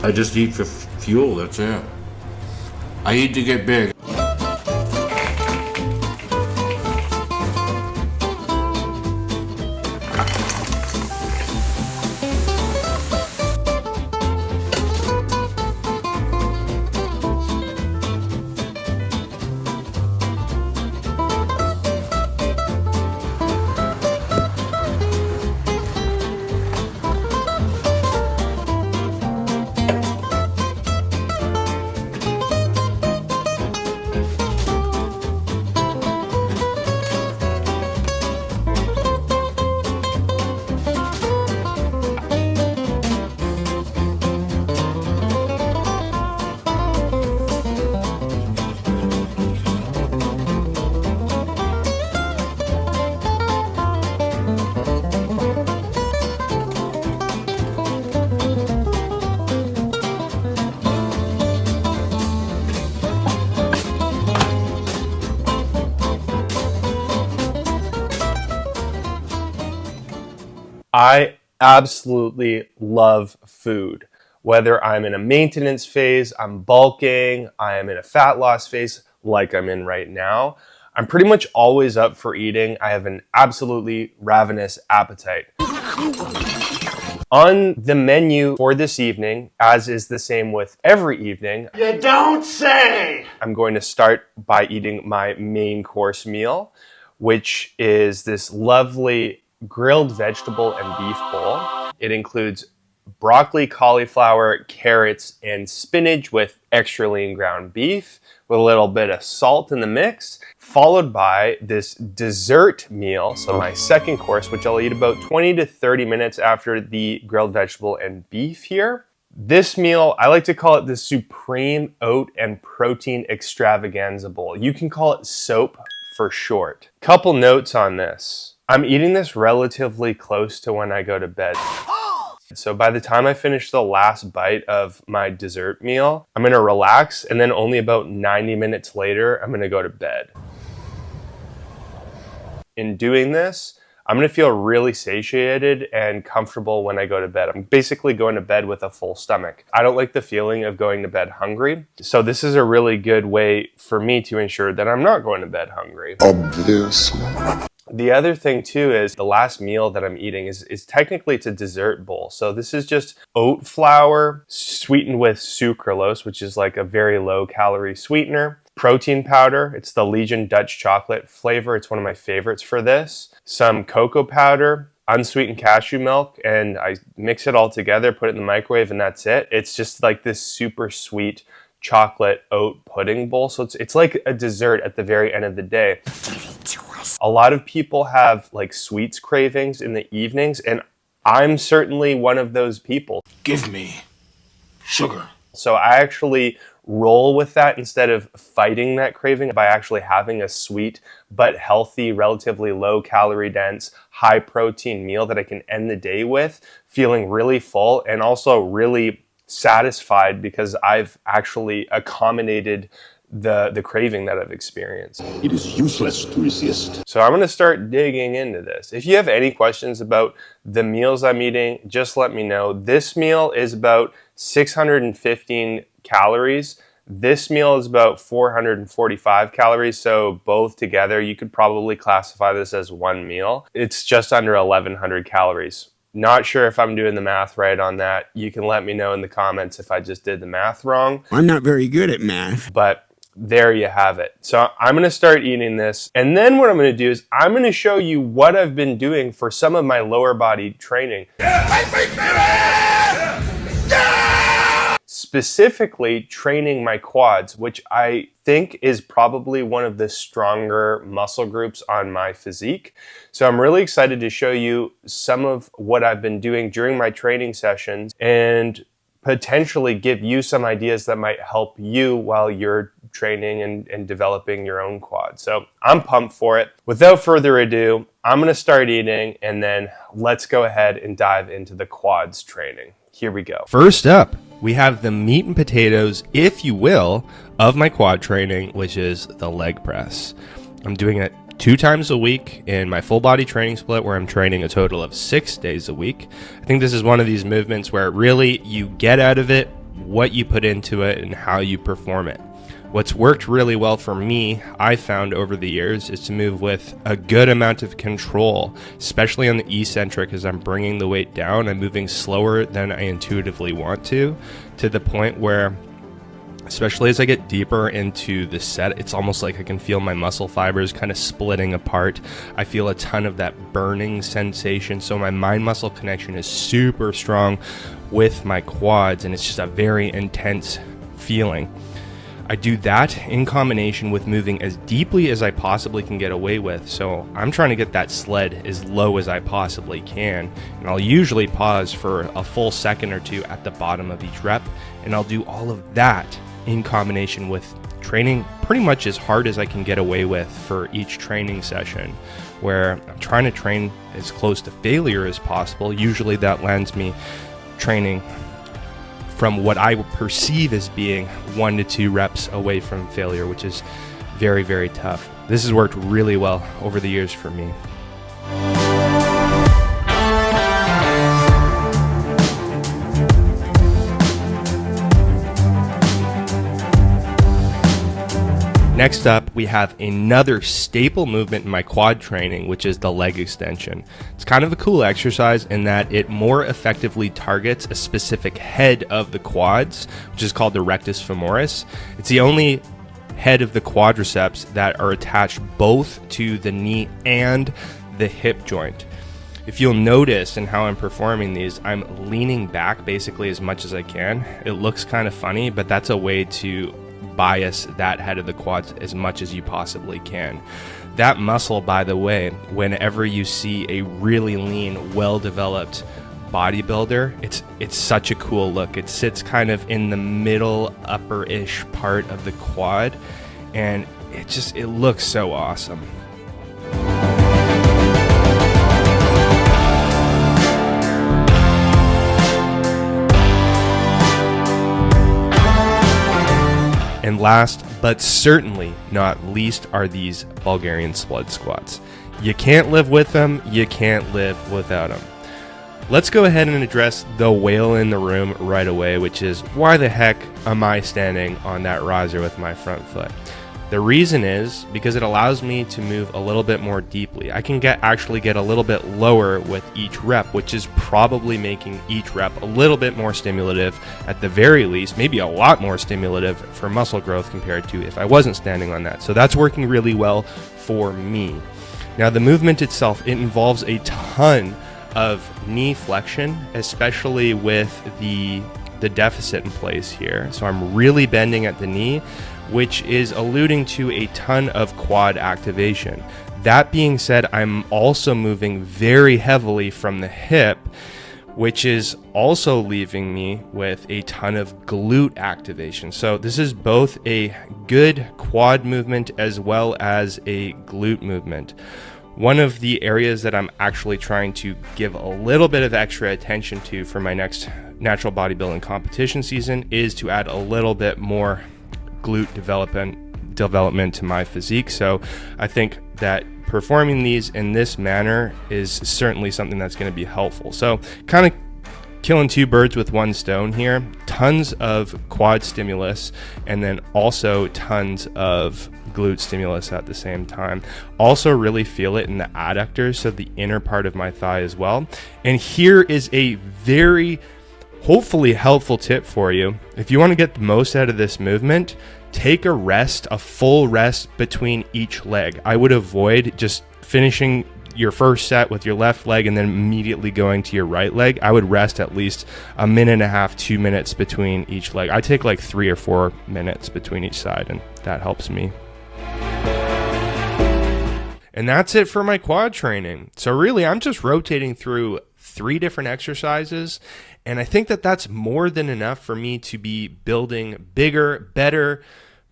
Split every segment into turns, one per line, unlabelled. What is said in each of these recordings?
I just eat for fuel, that's it. I eat to get big.
I absolutely love food. Whether I'm in a maintenance phase, I'm bulking, I am in a fat loss phase like I'm in right now, I'm pretty much always up for eating. I have an absolutely ravenous appetite. On the menu for this evening, as is the same with every evening,
you don't say!
I'm going to start by eating my main course meal, which is this lovely grilled vegetable and beef bowl. It includes broccoli, cauliflower, carrots, and spinach with extra lean ground beef with a little bit of salt in the mix, followed by this dessert meal, so my second course, which I'll eat about 20 to 30 minutes after the grilled vegetable and beef here. This meal, I like to call it the Supreme Oat and Protein Extravaganza Bowl. You can call it SOAP for short. Couple notes on this. I'm eating this relatively close to when I go to bed. So by the time I finish the last bite of my dessert meal, I'm gonna relax, and then only about 90 minutes later, I'm gonna go to bed. In doing this, I'm gonna feel really satiated and comfortable when I go to bed. I'm basically going to bed with a full stomach. I don't like the feeling of going to bed hungry. So this is a really good way for me to ensure that I'm not going to bed hungry.
Obviously.
The other thing too is the last meal that I'm eating is technically it's a dessert bowl. So this is just oat flour sweetened with sucralose, which is like a very low calorie sweetener. Protein powder, it's the Legion Dutch chocolate flavor. It's one of my favorites for this. Some cocoa powder, unsweetened cashew milk, and I mix it all together, put it in the microwave, and that's it. It's just like this super sweet chocolate oat pudding bowl. So it's like a dessert at the very end of the day. A lot of people have like sweets cravings in the evenings, and I'm certainly one of those people.
Give me sugar.
So I actually roll with that instead of fighting that craving by actually having a sweet but healthy, relatively low calorie dense, high protein meal that I can end the day with, feeling really full and also really satisfied because I've actually accommodated the craving that I've experienced.
It is useless to resist.
So I'm going to start digging into this. If you have any questions about the meals I'm eating, just let me know. This meal is about 615 calories. This meal is about 445 calories. So both together, you could probably classify this as one meal. It's just under 1100 calories. Not sure if I'm doing the math right on that. You can let me know in the comments if I just did the math wrong.
I'm not very good at math.
But there you have it. So I'm going to start eating this. And then what I'm going to do is I'm going to show you what I've been doing for some of my lower body training. Specifically training my quads, which I think is probably one of the stronger muscle groups on my physique. So I'm really excited to show you some of what I've been doing during my training sessions and potentially give you some ideas that might help you while you're training and developing your own quad. So I'm pumped for it. Without further ado, I'm gonna start eating and then let's go ahead and dive into the quads training. Here we go.
First up, we have the meat and potatoes, if you will, of my quad training, which is the leg press. I'm doing it 2 times a week in my full body training split where I'm training a total of 6 days a week. I think this is one of these movements where really you get out of it what you put into it and how you perform it. What's worked really well for me, I've found over the years, is to move with a good amount of control, especially on the eccentric. As I'm bringing the weight down, I'm moving slower than I intuitively want to the point where, especially as I get deeper into the set, it's almost like I can feel my muscle fibers kind of splitting apart. I feel a ton of that burning sensation. So my mind-muscle connection is super strong with my quads, and it's just a very intense feeling. I do that in combination with moving as deeply as I possibly can get away with. So I'm trying to get that sled as low as I possibly can. And I'll usually pause for a full second or two at the bottom of each rep. And I'll do all of that in combination with training pretty much as hard as I can get away with for each training session, where I'm trying to train as close to failure as possible. Usually that lands me training from what I perceive as being 1 to 2 reps away from failure, which is very, very tough. This has worked really well over the years for me. Next up, we have another staple movement in my quad training, which is the leg extension. It's kind of a cool exercise in that it more effectively targets a specific head of the quads, which is called the rectus femoris. It's the only head of the quadriceps that are attached both to the knee and the hip joint. If you'll notice in how I'm performing these, I'm leaning back basically as much as I can. It looks kind of funny, but that's a way to bias that head of the quads as much as you possibly can. That muscle, by the way, whenever you see a really lean, well-developed bodybuilder, it's such a cool look. It sits kind of in the middle upper-ish part of the quad, and it looks so awesome. And last, but certainly not least, are these Bulgarian split squats. You can't live with them, you can't live without them. Let's go ahead and address the whale in the room right away, which is, why the heck am I standing on that riser with my front foot? The reason is because it allows me to move a little bit more deeply. I can actually get a little bit lower with each rep, which is probably making each rep a little bit more stimulative, at the very least, maybe a lot more stimulative for muscle growth compared to if I wasn't standing on that. So that's working really well for me. Now, the movement itself, it involves a ton of knee flexion, especially with the deficit in place here. So I'm really bending at the knee, which is alluding to a ton of quad activation. That being said, I'm also moving very heavily from the hip, which is also leaving me with a ton of glute activation. So this is both a good quad movement as well as a glute movement. One of the areas that I'm actually trying to give a little bit of extra attention to for my next natural bodybuilding competition season is to add a little bit more glute development to my physique. So I think that performing these in this manner is certainly something that's going to be helpful. So kind of killing two birds with one stone here. Tons of quad stimulus and then also tons of glute stimulus at the same time. Also really feel it in the adductors, so the inner part of my thigh as well. And here is a very hopefully helpful tip for you. If you want to get the most out of this movement, take a rest, a full rest between each leg. I would avoid just finishing your first set with your left leg and then immediately going to your right leg. I would rest at least 1.5 minutes, 2 minutes between each leg. I take like 3 or 4 minutes between each side, and that helps me. And that's it for my quad training. So really, I'm just rotating through 3 different exercises, and I think that that's more than enough for me to be building bigger, better,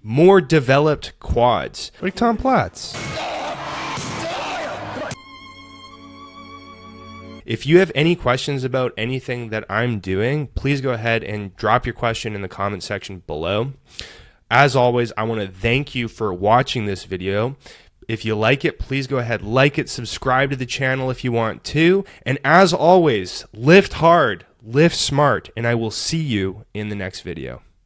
more developed quads. Like Tom Platz. If you have any questions about anything that I'm doing, please go ahead and drop your question in the comment section below. As always, I want to thank you for watching this video. If you like it, please go ahead, like it, subscribe to the channel if you want to. And as always, lift hard, lift smart, and I will see you in the next video.